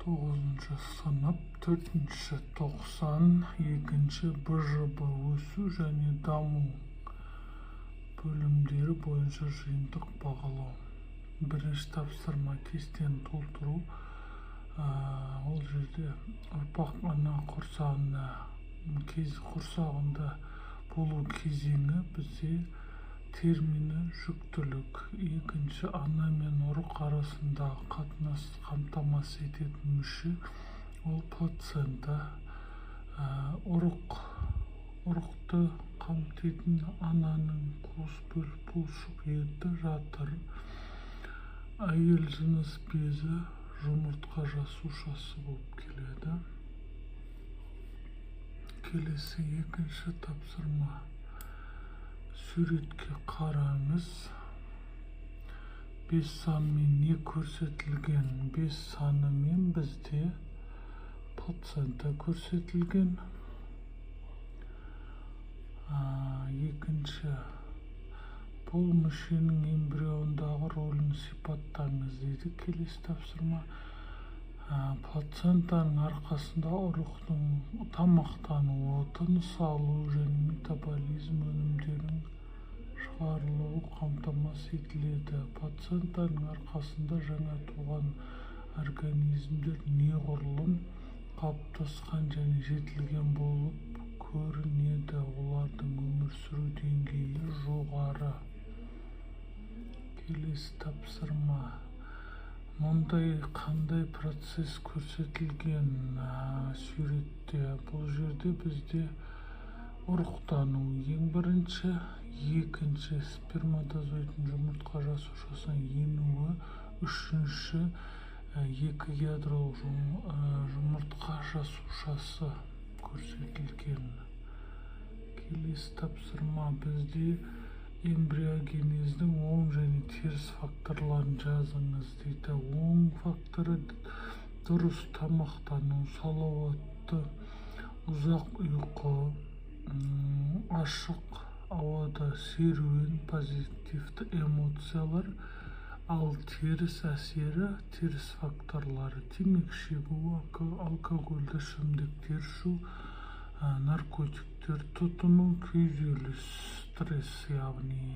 9-шы сынып 4-ші тоқсан 2-ші БЖБ өсу және даму бөлімдері бойынша жиынтық бағалау. Бірінші тапсырма кестені толтыру. Ол жерде ұрпақ ана құрсағында болу кезеңі бізде термині жүктілік. Екінші, ана мен ұрық арасындағы қатынасты қамтамасыз ететін мүше, ол плацента. Ұрықты қамтитын ананың қос бұлшық еті жатыр. Әйел жыныс безі жұмыртқа жасушасы болып келеді. Келесі екінші тапсырма. Суретке қараңыз. 5 санмен не көрсетілген? 5 санымен бізде плацента көрсетілген. Екінші, бұл мүшенің эмбриондағы рөлін сипаттаңыз дейді келесі тапсырма. Плацентаның арқасында ұрықтың тамақтануы, тыныс алу және метаболизм өнімдерінің шығарылуы қамтамасыз етіледі. Плацентаның арқасында жаңа туған организмдер неғұрлым қалыптасқан және жетілген болып көрінеді. Олардың өмір сүру деңгейі жоғары. Келесі тапсырма. Мұндай қандай процесс көрсетілген суретте? Бұл жерде бізде ұрықтану ең бірінші, екінші сперматозоидтың жұмыртқа жасушасына енуі, үшінші екі ядролық жұмыртқа жасушасы көрсетілген. Келесі тапсырма. Бізде эмбриогенездің оң және теріс факторларын жазыңыз дейді. Оң факторы дұрыс тамақтану, салауатты ұзақ ұйқы, ашық ауада серуен, позитивті эмоциялар. Ал теріс әсері, теріс факторлары: темекі шегу, алкогольді ішімдіктер ішу, наркотиктер тұтыну, күйзеліс, стресс, яғни